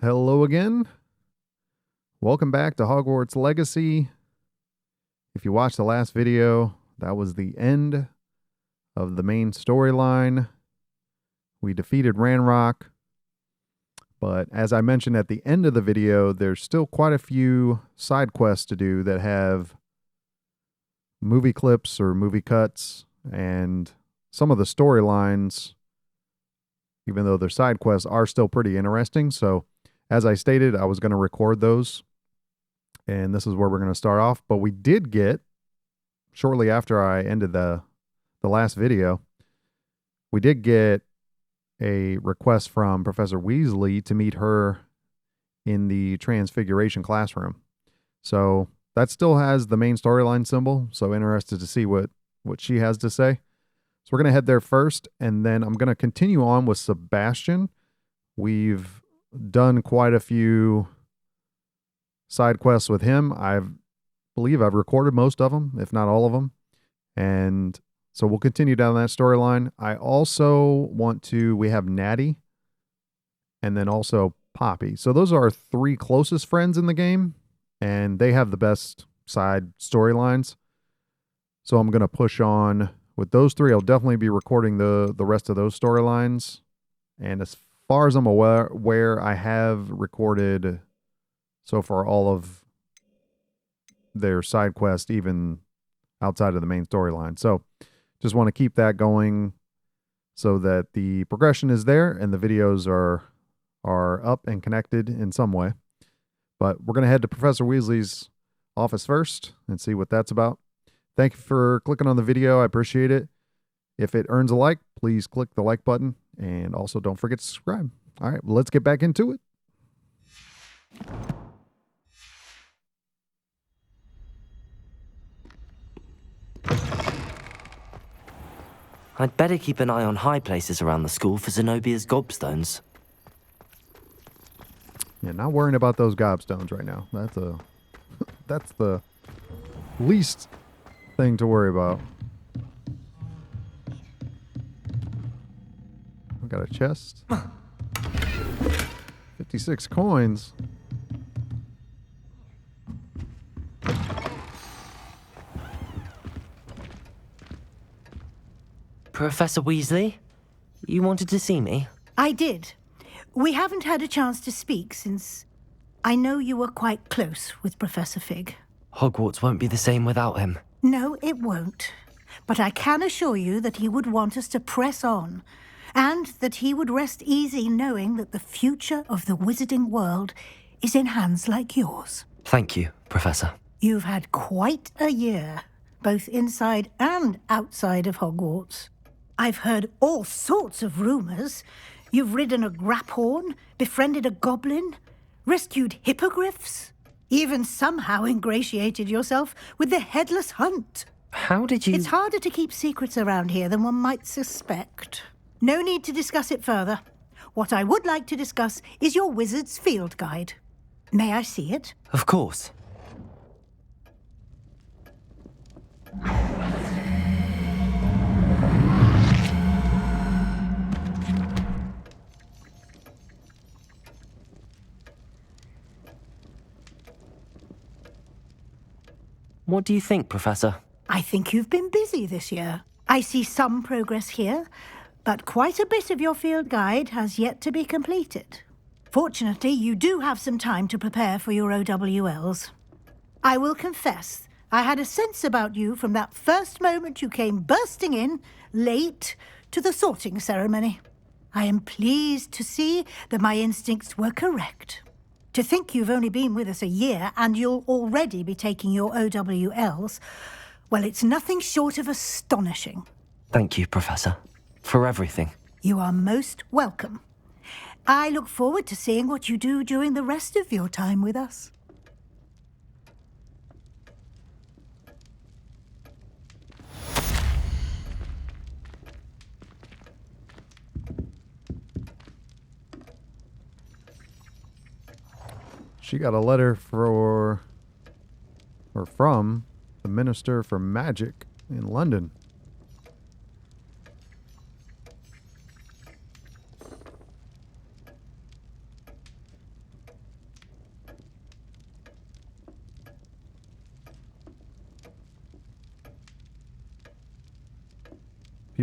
Hello again. Welcome back to Hogwarts Legacy. If you watched the last video, that was the end of the main storyline. We defeated Ranrock, but as I mentioned at the end of the video, there's still quite a few side quests to do that have movie clips or movie cuts, and some of the storylines, even though they're side quests, are still pretty interesting. So as I stated, I was going to record those, and this is where we're going to start off. But we did get, shortly after I ended the last video, we did get a request from Professor Weasley to meet her in the Transfiguration classroom. So that still has the main storyline symbol, so interested to see what she has to say. So we're going to head there first, and then I'm going to continue on with Sebastian. We've done quite a few side quests with him. I believe I've recorded most of them, if not all of them. And so we'll continue down that storyline. I also we have Natty and then also Poppy. So those are our three closest friends in the game, and they have the best side storylines. So I'm going to push on with those three. I'll definitely be recording the rest of those storylines. And as far as I'm aware, I have recorded so far all of their side quests, even outside of the main storyline. So just want to keep that going so that the progression is there and the videos are up and connected in some way. But we're going to head to Professor Weasley's office first and see what that's about. Thank you for clicking on the video. I appreciate it. If it earns a like, please click the like button, and also don't forget to subscribe. All right, well, let's get back into it. I'd better keep an eye on high places around the school for Zenobia's gobstones. Yeah, not worrying about those gobstones right now. That's the least thing to worry about. I've got a chest. 56 coins. Professor Weasley? You wanted to see me? I did. We haven't had a chance to speak since I know you were quite close with Professor Fig. Hogwarts won't be the same without him. No, it won't. But I can assure you that he would want us to press on, and that he would rest easy knowing that the future of the wizarding world is in hands like yours. Thank you, Professor. You've had quite a year, both inside and outside of Hogwarts. I've heard all sorts of rumors. You've ridden a graphorn, befriended a goblin, rescued hippogriffs, even somehow ingratiated yourself with the Headless Hunt. How did you... It's harder to keep secrets around here than one might suspect. No need to discuss it further. What I would like to discuss is your wizard's field guide. May I see it? Of course. What do you think, Professor? I think you've been busy this year. I see some progress here, but quite a bit of your field guide has yet to be completed. Fortunately, you do have some time to prepare for your OWLs. I will confess, I had a sense about you from that first moment you came bursting in, late, to the sorting ceremony. I am pleased to see that my instincts were correct. To think you've only been with us a year and you'll already be taking your OWLs, well, it's nothing short of astonishing. Thank you, Professor, for everything. You are most welcome. I look forward to seeing what you do during the rest of your time with us. She got a letter from the Minister for Magic in London.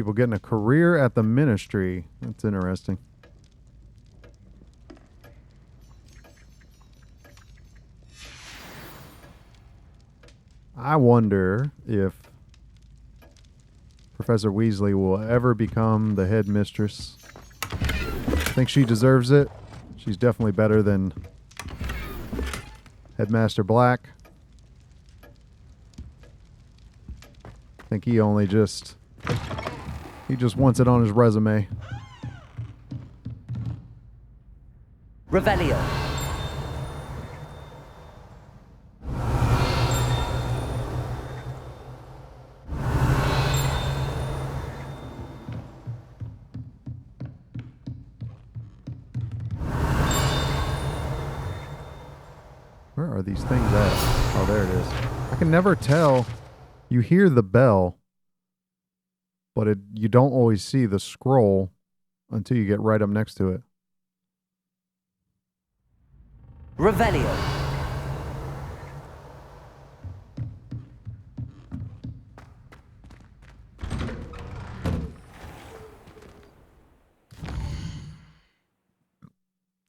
People getting a career at the ministry. That's interesting. I wonder if Professor Weasley will ever become the head mistress. I think she deserves it. She's definitely better than Headmaster Black. I think he just wants it on his resume. Revelio. Where are these things at? Oh, there it is. I can never tell. You hear the bell, but you don't always see the scroll until you get right up next to it. Revelio.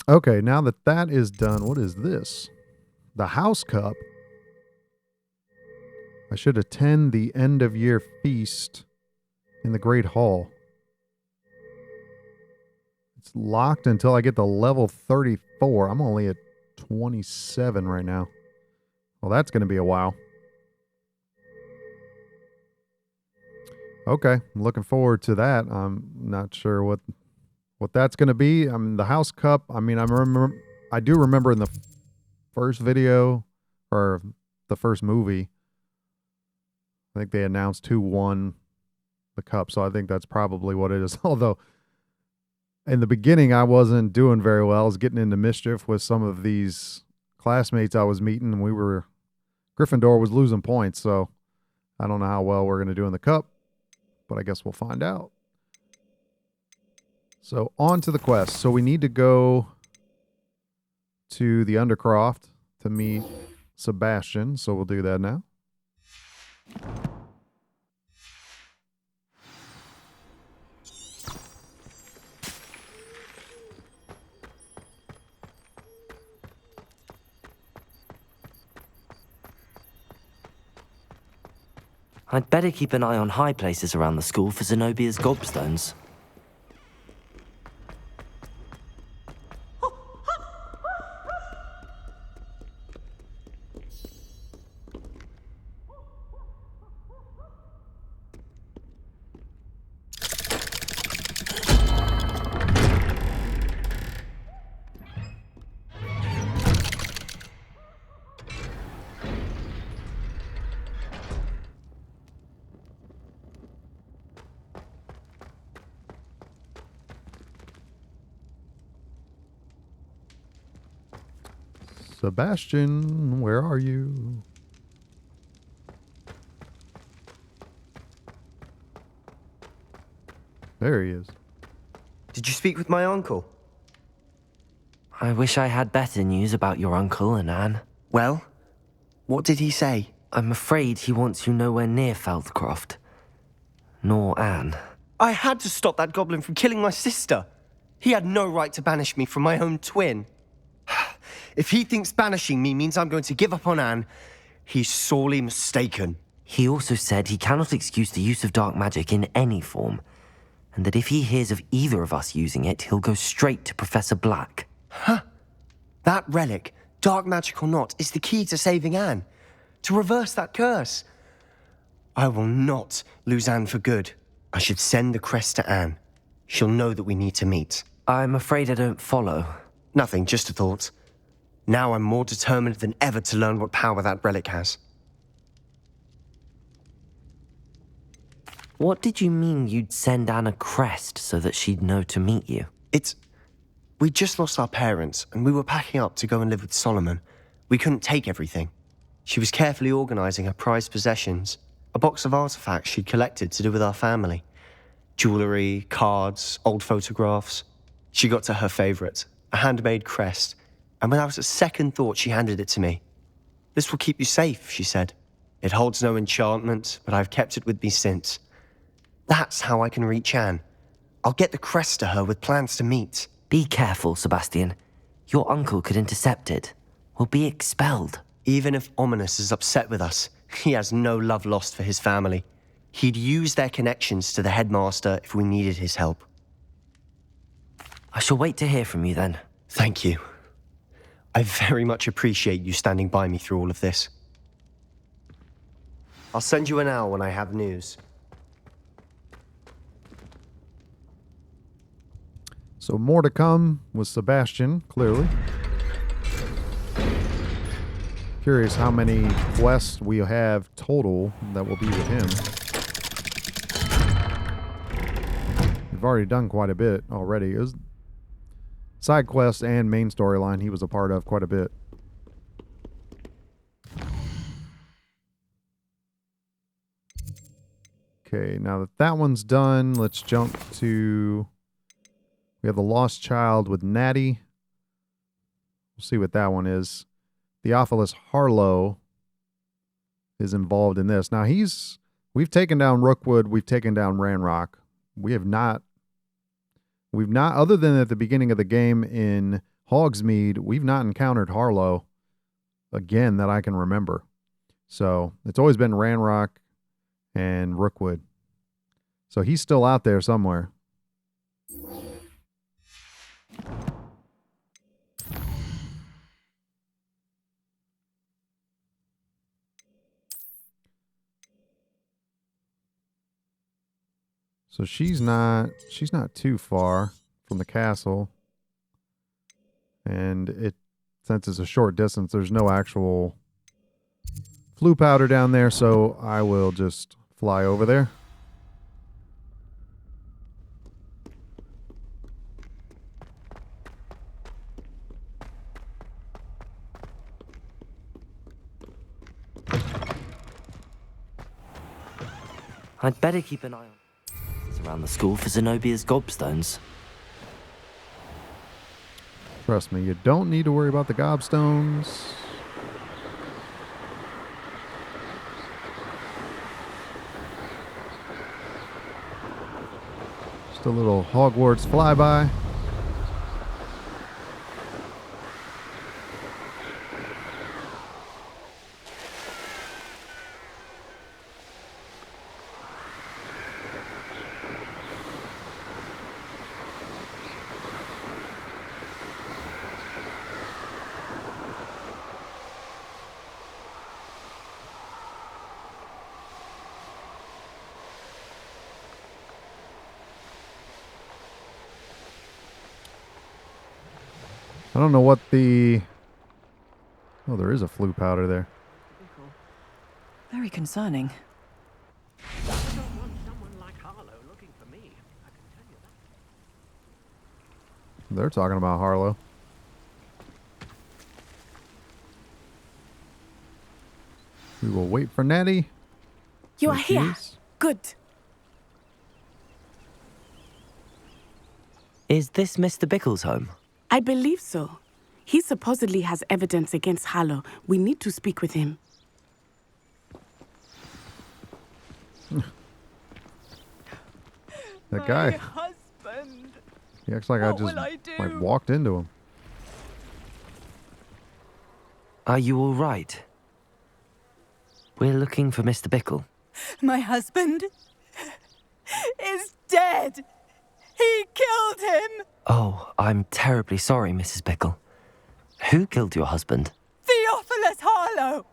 Okay, now that is done, what is this? The House Cup. I should attend the end of year feast in the Great Hall. It's locked until I get to level 34. I'm only at 27 right now. Well, that's going to be a while. Okay, I'm looking forward to that. I'm not sure what that's going to be. The House Cup, I do remember in the first video or the first movie, I think they announced who won the cup, so I think that's probably what it is. Although, in the beginning, I wasn't doing very well. I was getting into mischief with some of these classmates I was meeting, and Gryffindor was losing points, so I don't know how well we're going to do in the cup, but I guess we'll find out. So, on to the quest. So, we need to go to the Undercroft to meet Sebastian, so we'll do that now. I'd better keep an eye on high places around the school for Zenobia's gobstones. Sebastian, where are you? There he is. Did you speak with my uncle? I wish I had better news about your uncle and Anne. Well, what did he say? I'm afraid he wants you nowhere near Feldcroft. Nor Anne. I had to stop that goblin from killing my sister. He had no right to banish me from my own twin. If he thinks banishing me means I'm going to give up on Anne, he's sorely mistaken. He also said he cannot excuse the use of dark magic in any form, and that if he hears of either of us using it, he'll go straight to Professor Black. Huh? That relic, dark magic or not, is the key to saving Anne. To reverse that curse. I will not lose Anne for good. I should send the crest to Anne. She'll know that we need to meet. I'm afraid I don't follow. Nothing, just a thought. Now I'm more determined than ever to learn what power that relic has. What did you mean you'd send Anne a crest so that she'd know to meet you? We just lost our parents, and we were packing up to go and live with Solomon. We couldn't take everything. She was carefully organizing her prized possessions, a box of artifacts she'd collected to do with our family. Jewelry, cards, old photographs. She got to her favorite, a handmade crest, and without a second thought, she handed it to me. "This will keep you safe," she said. "It holds no enchantment, but I've kept it with me since. That's how I can reach Anne. I'll get the crest to her with plans to meet. Be careful, Sebastian. Your uncle could intercept it. We'll be expelled. Even if Ominous is upset with us, he has no love lost for his family. He'd use their connections to the headmaster if we needed his help. I shall wait to hear from you then. Thank you. I very much appreciate you standing by me through all of this. I'll send you an owl when I have news. So more to come with Sebastian, clearly. Curious how many quests we have total that will be with him. We've already done quite a bit already. It was side quests and main storyline he was a part of quite a bit. Okay, now that that one's done, let's jump to... We have the Lost Child with Natty. We'll see what that one is. Theophilus Harlow is involved in this. Now we've taken down Rookwood, we've taken down Ranrock. We've not, other than at the beginning of the game in Hogsmeade, we've not encountered Harlow again that I can remember. So it's always been Ranrock and Rookwood. So he's still out there somewhere. So she's not too far from the castle. And since it's a short distance, there's no actual flue powder down there, so I will just fly over there. I'd better keep an eye on around the school for Zenobia's gobstones. Trust me, you don't need to worry about the gobstones. Just a little Hogwarts flyby. I don't know what the... Oh, there is a flue powder there. Very concerning. I don't want someone like Harlow looking for me. I can tell you that. They're talking about Harlow. We will wait for Natty. You are There she here. is. Good. Is this Mr. Bickle's home? I believe so. He supposedly has evidence against Harlow. We need to speak with him. That guy. Husband. He acts like I What just will I do? like walked into him. Are you all right? We're looking for Mr. Bickle. My husband is dead. He killed him. Oh, I'm terribly sorry, Mrs. Bickle. Who killed your husband? Theophilus Harlow.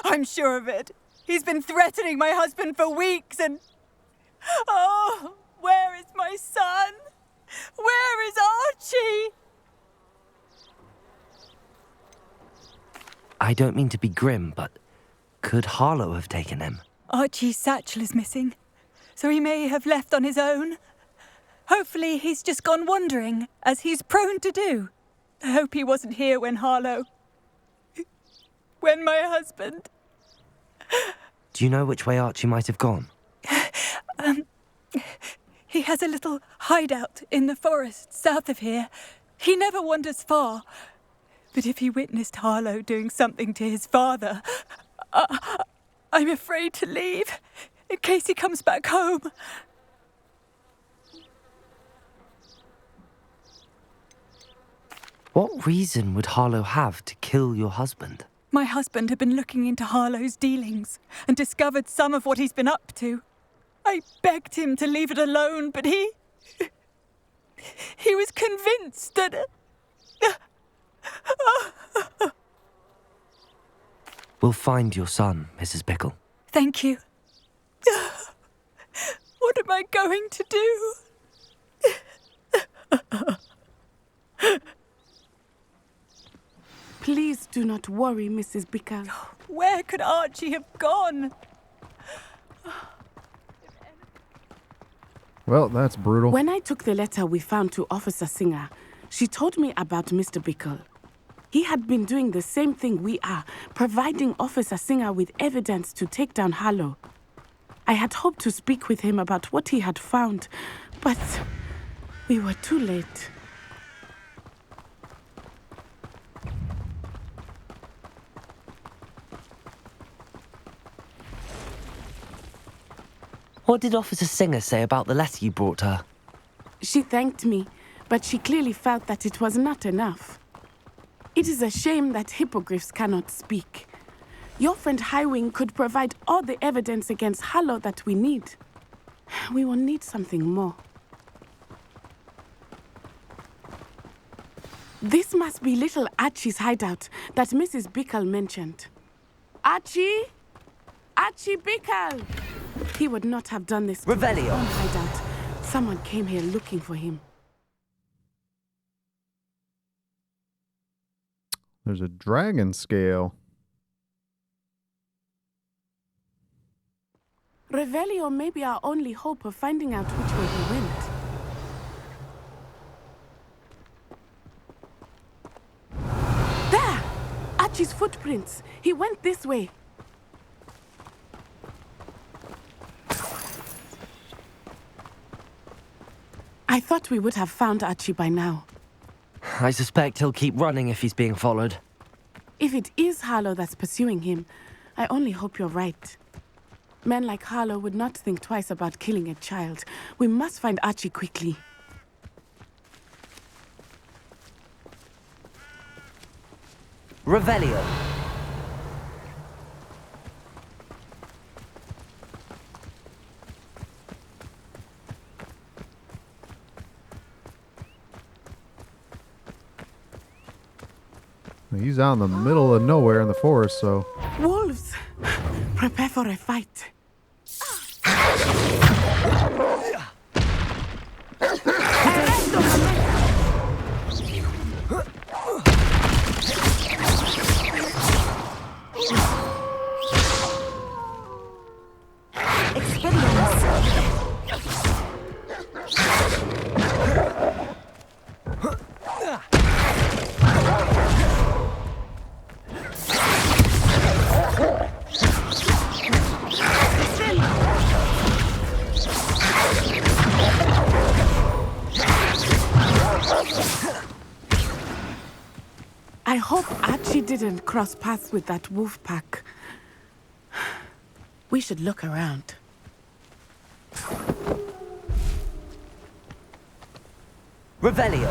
I'm sure of it. He's been threatening my husband for weeks and... Oh, where is my son? Where is Archie? I don't mean to be grim, but could Harlow have taken him? Archie's satchel is missing, so he may have left on his own. Hopefully he's just gone wandering, as he's prone to do. I hope he wasn't here when my husband... Do you know which way Archie might have gone? He has a little hideout in the forest south of here. He never wanders far. But if he witnessed Harlow doing something to his father, I'm afraid to leave, in case he comes back home. What reason would Harlow have to kill your husband? My husband had been looking into Harlow's dealings and discovered some of what he's been up to. I begged him to leave it alone, but he was convinced that... We'll find your son, Mrs. Bickle. Thank you. What am I going to do? Please do not worry, Mrs. Bickle. Where could Archie have gone? Well, that's brutal. When I took the letter we found to Officer Singer, she told me about Mr. Bickle. He had been doing the same thing we are, providing Officer Singer with evidence to take down Harlow. I had hoped to speak with him about what he had found, but we were too late. What did Officer Singer say about the letter you brought her? She thanked me, but she clearly felt that it was not enough. It is a shame that hippogriffs cannot speak. Your friend Highwing could provide all the evidence against Harlow that we need. We will need something more. This must be little Archie's hideout that Mrs. Bickle mentioned. Archie? Archie Bickle! He would not have done this to his Revelio. own hideout. Someone came here looking for him. There's a dragon scale. Revelio may be our only hope of finding out which way he went. There! Archie's footprints. He went this way. I thought we would have found Archie by now. I suspect he'll keep running if he's being followed. If it is Harlow that's pursuing him, I only hope you're right. Men like Harlow would not think twice about killing a child. We must find Archie quickly. Revelio. He's out in the middle of nowhere in the forest, so... Wolves! Prepare for a fight. I hope Archie didn't cross paths with that wolf pack. We should look around. Revelio.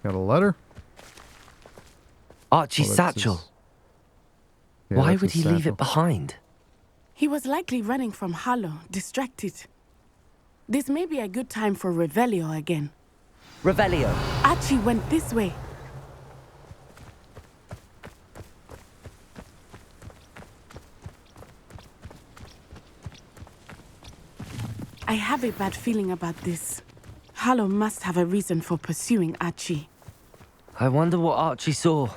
Got a letter? Archie's Oh, that's satchel. his- Yeah, Why that's would his he leave satchel. it behind? He was likely running from Harlow, distracted. This may be a good time for Revelio again. Revelio. Archie went this way. I have a bad feeling about this. Harlow must have a reason for pursuing Archie. I wonder what Archie saw.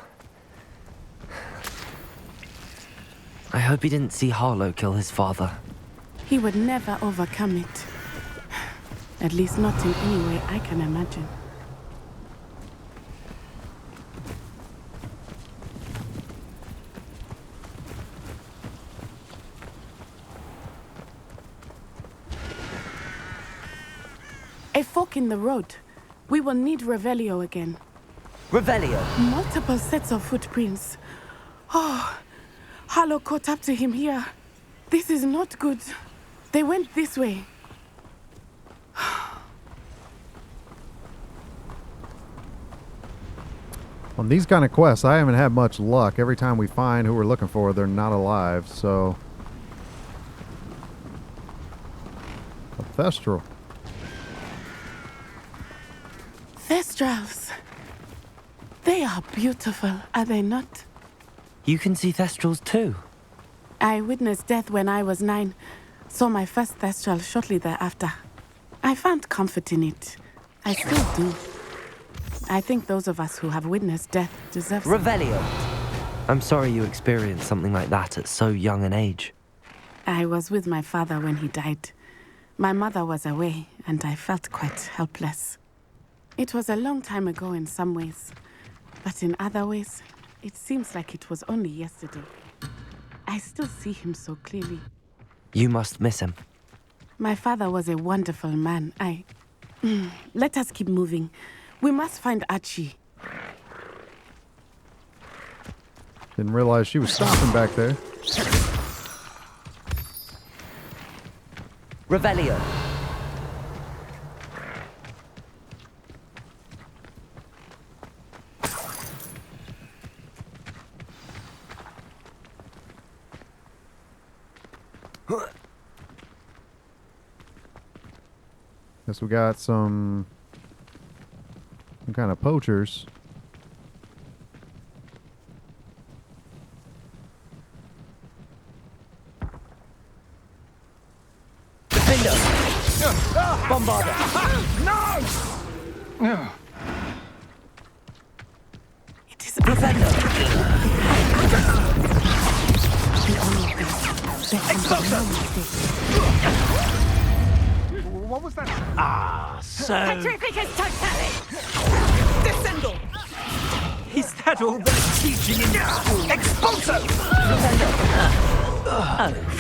I hope he didn't see Harlow kill his father. He would never overcome it. At least not in any way I can imagine. A fork in the road. We will need Revelio again. Revelio. Multiple sets of footprints. Oh, Harlow caught up to him here. This is not good. They went this way. On these kind of quests, I haven't had much luck. Every time we find who we're looking for, they're not alive, so... A Thestral. Thestrals. They are beautiful, are they not? You can see Thestrals too. I witnessed death when I was 9. Saw my first Thestral shortly thereafter. I found comfort in it. I still do. I think those of us who have witnessed death deserve some. Revelio. I'm sorry you experienced something like that at so young an age. I was with my father when he died. My mother was away, and I felt quite helpless. It was a long time ago in some ways, but in other ways, it seems like it was only yesterday. I still see him so clearly. You must miss him. My father was a wonderful man. Let us keep moving. We must find Archie. Didn't realize she was stopping back there. Revelio. Guess we got some kind of poachers. Defender! Bombarder! No! It is Defender! What was that? Ah, so... Petrificus totale! Descendo! Is that all the teaching in school? Expulso!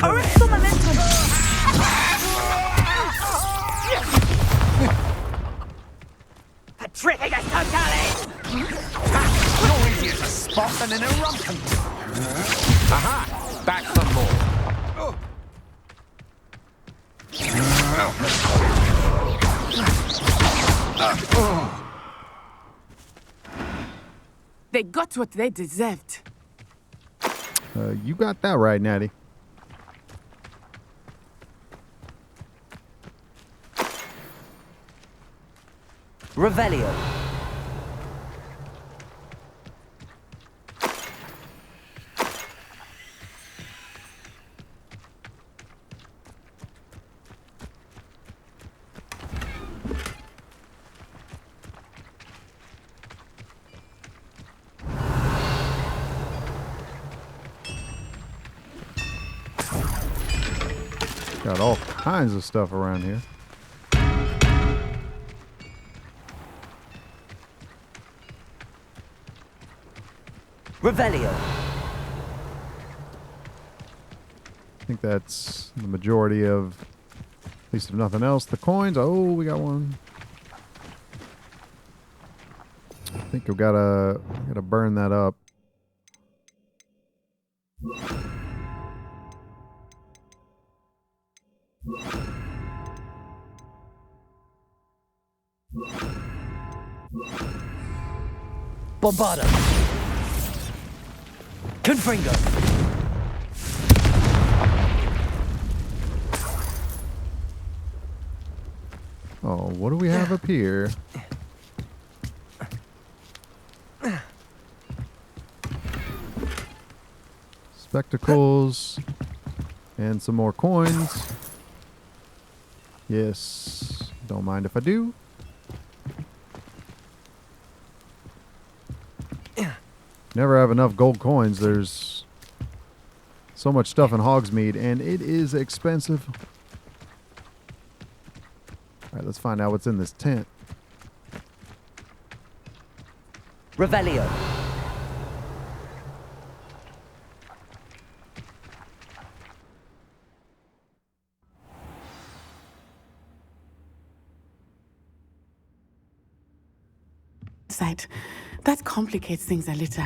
Arresto momentum! Petrificus totale! You're easier to spot than an irrumpitant. Aha! Back for more. They got what they deserved. You got that right, Natty. Revelio. Got all kinds of stuff around here. Revelio. I think that's the majority of, at least if nothing else, the coins. Oh, we got one. I think I've gotta burn that up. Bombarder. Confringo. Oh, what do we have up here? Spectacles. And some more coins. Yes. Don't mind if I do. Never have enough gold coins. There's so much stuff in Hogsmeade, and it is expensive. All right, let's find out what's in this tent. Revelio. Side. That complicates things a little.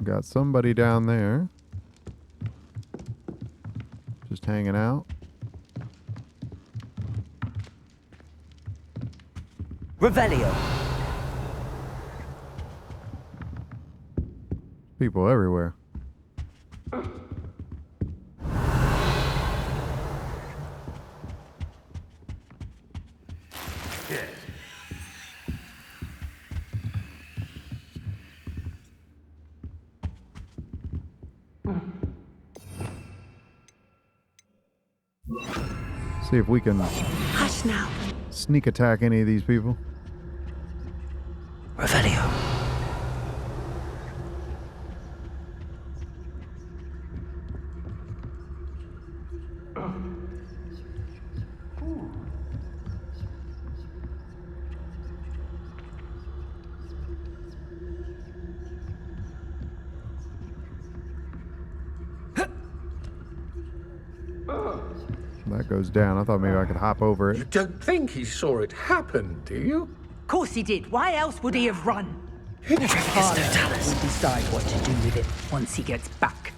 Got somebody down there. Just hanging out. Revelio. People everywhere. See if we can Hush now. sneak attack any of these people. Revelio. That goes down. I thought maybe I could hop over You it. don't think he saw it happen, do you? Of course he did. Why else would he have run? Harlow Will decide what to do with it once he gets back.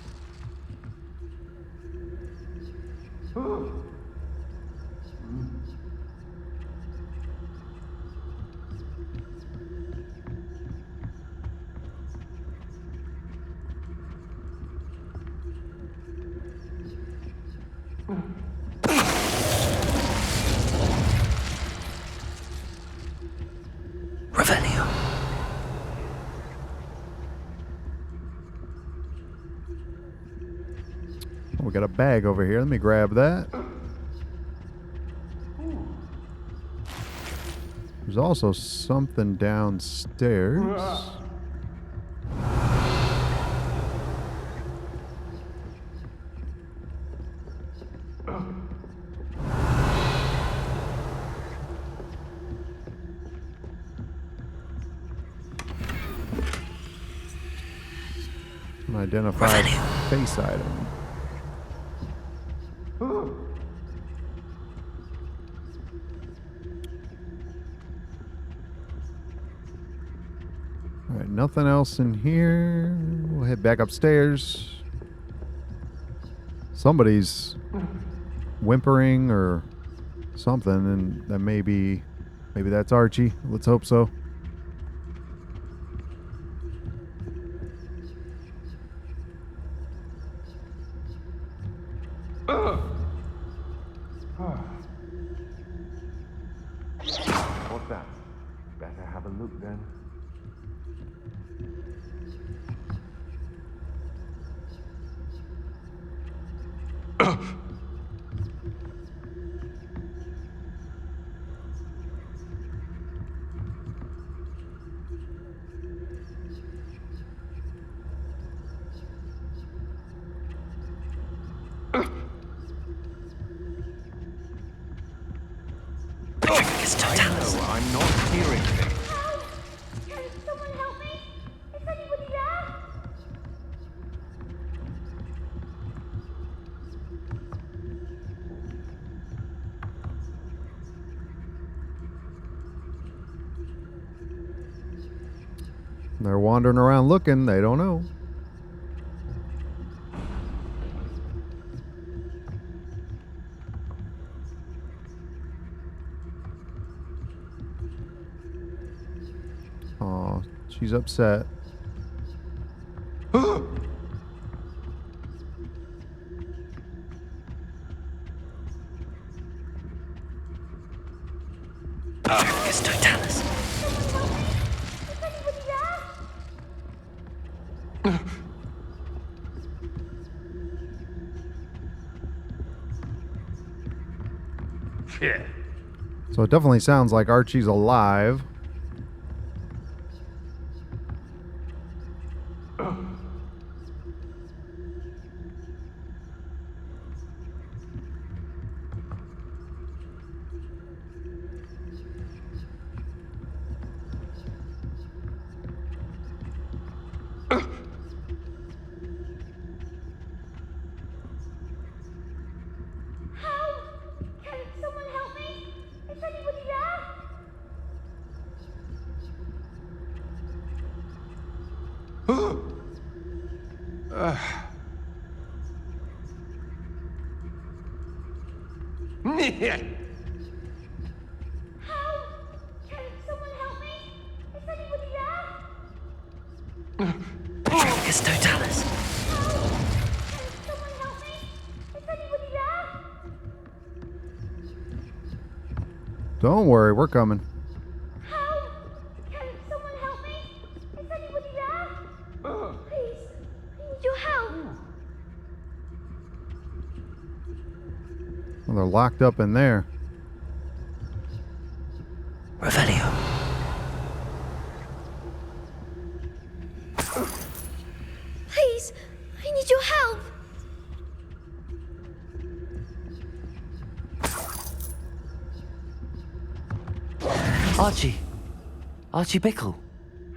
Revelio. Oh, we got a bag over here. Let me grab that. There's also something downstairs. Unidentified face item. Alright, nothing else in here. We'll head back upstairs. Somebody's whimpering or something, and that maybe that's Archie. Let's hope so. What's that? Better have a look then. No, I'm not hearing things. Can someone help me? Is anybody there? They're wandering around looking. They don't know. Aw, she's upset. It's Totalis. Is anybody there? Yeah. So it definitely sounds like Archie's alive. Can someone help me? Is anybody there? Patricus Totalis. Can someone help me? Is anybody there? Don't worry, we're coming. Can someone help me? Is anybody there? Please, I need your help. Well, they're locked up in there. Revelio. Please, I need your help. Archie. Archie Bickle.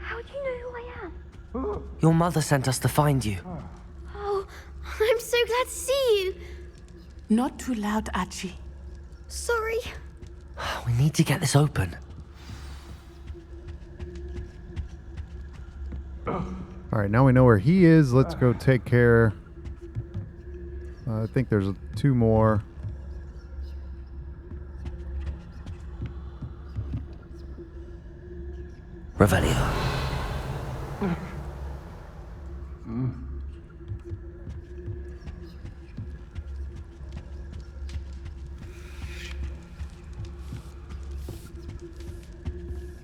How do you know who I am? Your mother sent us to find you. Oh, I'm so glad to see you. Not too loud, Archie. Sorry. We need to get this open. All right, now we know where he is. Let's go take care. I think there's 2 more. Revelio.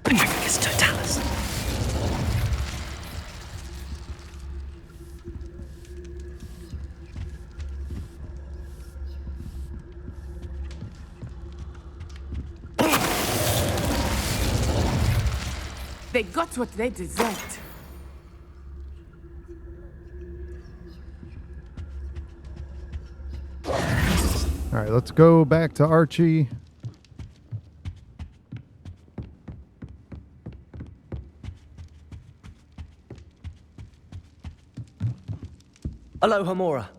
Patricus Totalis. They got what they deserved. All right, let's go back to Archie. Aloha Mora.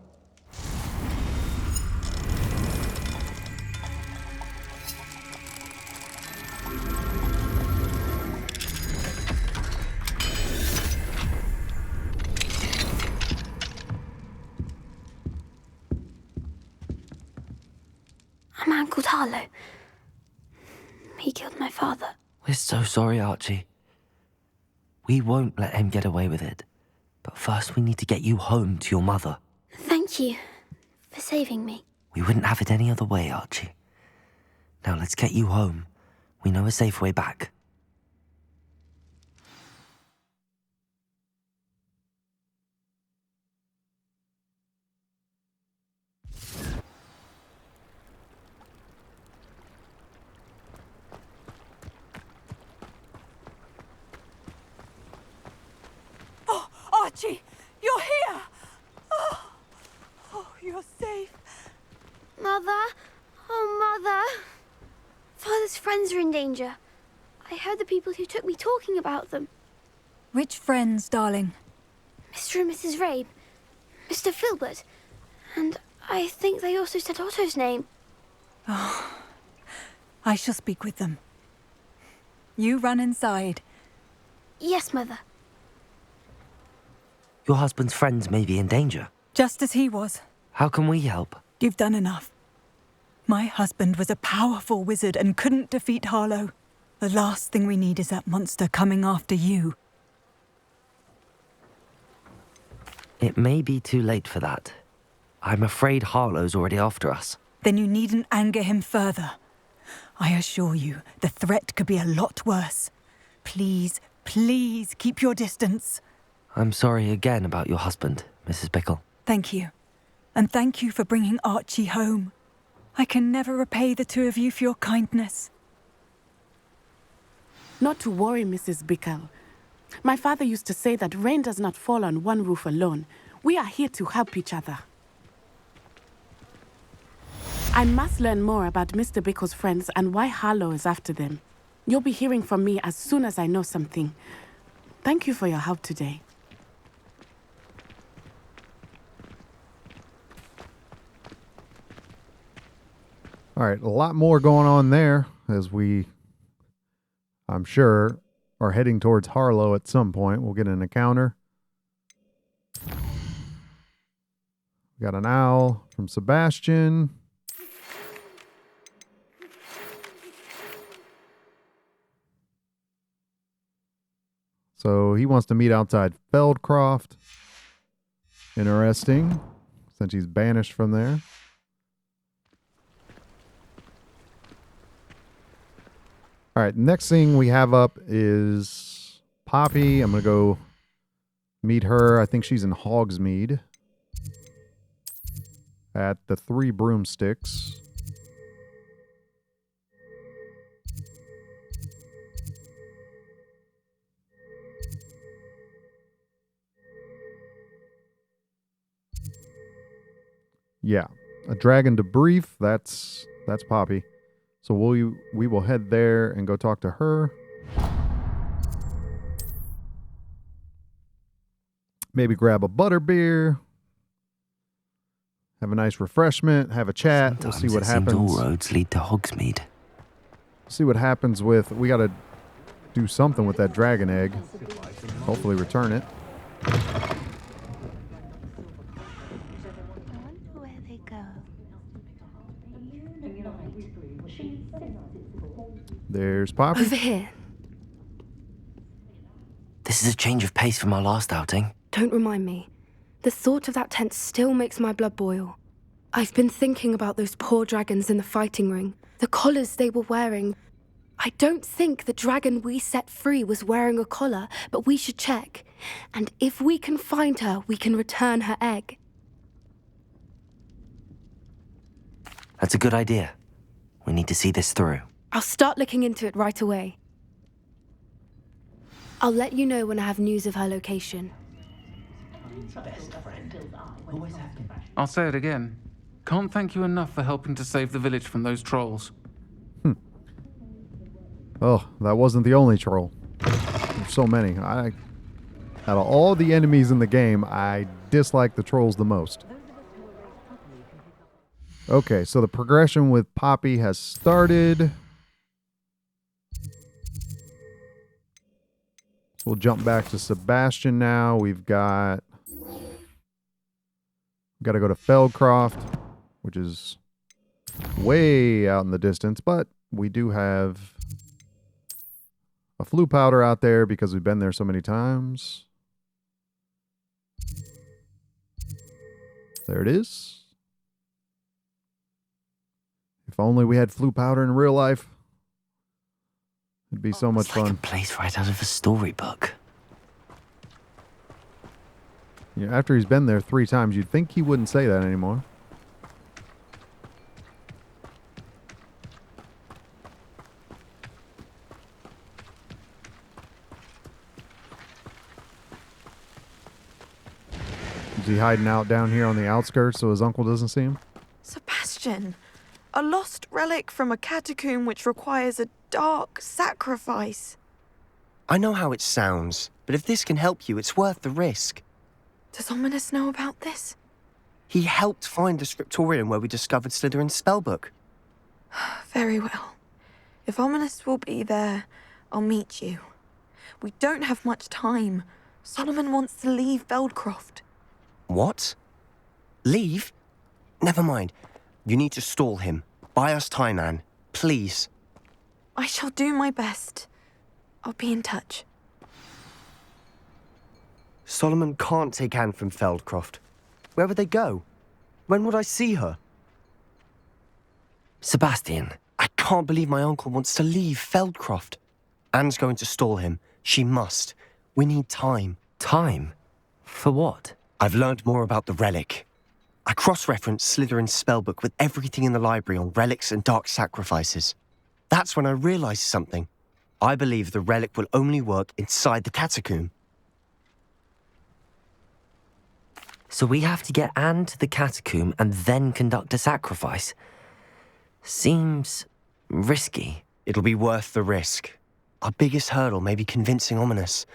A man called Harlow. He killed my father. We're so sorry, Archie. We won't let him get away with it. But first we need to get you home to your mother. Thank you for saving me. We wouldn't have it any other way, Archie. Now let's get you home. We know a safe way back. Archie, you're here! Oh, you're safe. Mother? Oh, Mother. Father's friends are in danger. I heard the people who took me talking about them. Which friends, darling? Mr. and Mrs. Rabe, Mr. Filbert, and I think they also said Otto's name. I shall speak with them. You run inside. Yes, Mother. Your husband's friends may be in danger. Just as he was. How can we help? You've done enough. My husband was a powerful wizard and couldn't defeat Harlow. The last thing we need is that monster coming after you. It may be too late for that. I'm afraid Harlow's already after us. Then you needn't anger him further. I assure you, the threat could be a lot worse. Please, please keep your distance. I'm sorry again about your husband, Mrs. Bickle. Thank you. And thank you for bringing Archie home. I can never repay the 2 of you for your kindness. Not to worry, Mrs. Bickle. My father used to say that rain does not fall on one roof alone. We are here to help each other. I must learn more about Mr. Bickle's friends and why Harlow is after them. You'll be hearing from me as soon as I know something. Thank you for your help today. All right, a lot more going on there as we, I'm sure, are heading towards Harlow at some point. We'll get an encounter. We got an owl from Sebastian. So he wants to meet outside Feldcroft. Interesting, since he's banished from there. All right, next thing we have up is Poppy. I'm going to go meet her. I think she's in Hogsmeade at the Three Broomsticks. Yeah, a dragon debrief. That's Poppy. So we will head there and go talk to her. Maybe grab a butterbeer. Have a nice refreshment. Have a chat. Sometimes we'll see what happens. All roads lead to Hogsmeade. See what happens with. We got to do something with that dragon egg. Hopefully, return it. There's Poppy. Over here. This is a change of pace from our last outing. Don't remind me. The thought of that tent still makes my blood boil. I've been thinking about those poor dragons in the fighting ring. The collars they were wearing. I don't think the dragon we set free was wearing a collar, but we should check. And if we can find her, we can return her egg. That's a good idea. We need to see this through. I'll start looking into it right away. I'll let you know when I have news of her location. I'll say it again. Can't thank you enough for helping to save the village from those trolls. Oh, that wasn't the only troll. There's so many. Out of all the enemies in the game, I dislike the trolls the most. Okay, so the progression with Poppy has started. We'll jump back to Sebastian now. We've got to go to Feldcroft, which is way out in the distance, but we do have a flu powder out there because we've been there so many times. There it is. If only we had flu powder in real life. It'd be so much fun. Like a place right out of a storybook. Yeah, after he's been there 3 times, you'd think he wouldn't say that anymore. Is he hiding out down here on the outskirts so his uncle doesn't see him? Sebastian, a lost relic from a catacomb which requires a dark sacrifice. I know how it sounds, but if this can help you, it's worth the risk. Does Ominous know about this? He helped find the scriptorium where we discovered Slytherin's spellbook. Very well. If Ominous will be there, I'll meet you. We don't have much time. Solomon wants to leave Feldcroft. What? Leave? Never mind. You need to stall him. Buy us time, Anne. Please. I shall do my best. I'll be in touch. Solomon can't take Anne from Feldcroft. Where would they go? When would I see her? Sebastian. I can't believe my uncle wants to leave Feldcroft. Anne's going to stall him. She must. We need time. Time? For what? I've learned more about the relic. I cross-referenced Slytherin's spellbook with everything in the library on relics and dark sacrifices. That's when I realized something. I believe the relic will only work inside the catacomb. So we have to get Anne to the catacomb and then conduct a sacrifice. Seems risky. It'll be worth the risk. Our biggest hurdle may be convincing Ominous.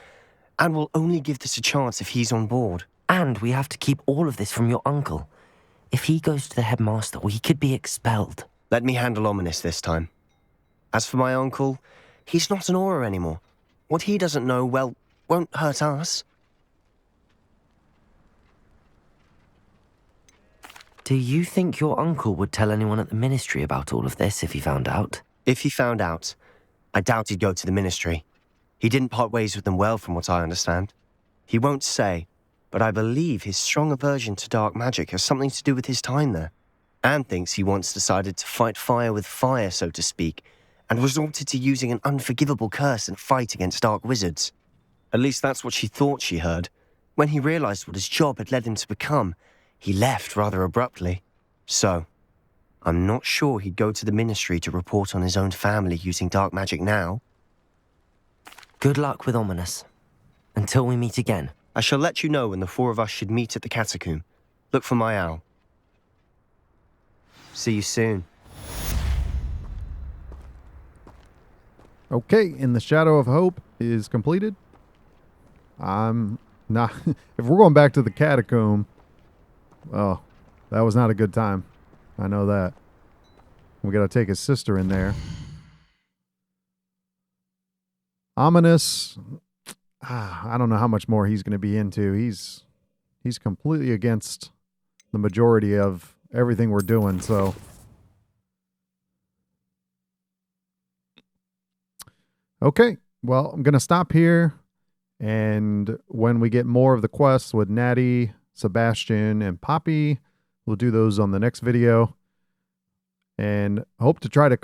And we'll only give this a chance if he's on board. And we have to keep all of this from your uncle. If he goes to the headmaster, he could be expelled. Let me handle Ominous this time. As for my uncle, he's not an Auror anymore. What he doesn't know, well, won't hurt us. Do you think your uncle would tell anyone at the ministry about all of this if he found out? If he found out, I doubt he'd go to the ministry. He didn't part ways with them well, from what I understand. He won't say, but I believe his strong aversion to dark magic has something to do with his time there. Anne thinks he once decided to fight fire with fire, so to speak, and resorted to using an unforgivable curse in a fight against dark wizards. At least that's what she thought she heard. When he realized what his job had led him to become, he left rather abruptly. So, I'm not sure he'd go to the ministry to report on his own family using dark magic now. Good luck with Ominous. Until we meet again. I shall let you know when the four of us should meet at the catacomb. Look for my owl. See you soon. Okay, In the Shadow of Hope is completed. I'm not... If we're going back to the catacomb, oh, that was not a good time. I know that. We got to take his sister in there. Ominous. I don't know how much more he's going to be into. He's completely against the majority of everything we're doing, so... Okay, well, I'm going to stop here, and when we get more of the quests with Natty, Sebastian, and Poppy, we'll do those on the next video, and hope to try to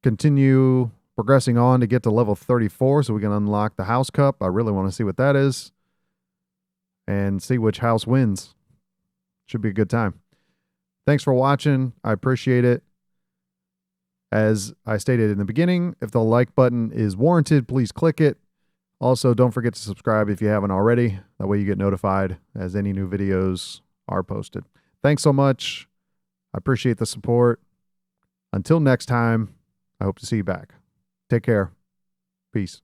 continue progressing on to get to level 34 so we can unlock the House Cup. I really want to see what that is, and see which house wins. Should be a good time. Thanks for watching. I appreciate it. As I stated in the beginning, if the like button is warranted, please click it. Also, don't forget to subscribe if you haven't already. That way you get notified as any new videos are posted. Thanks so much. I appreciate the support. Until next time, I hope to see you back. Take care. Peace.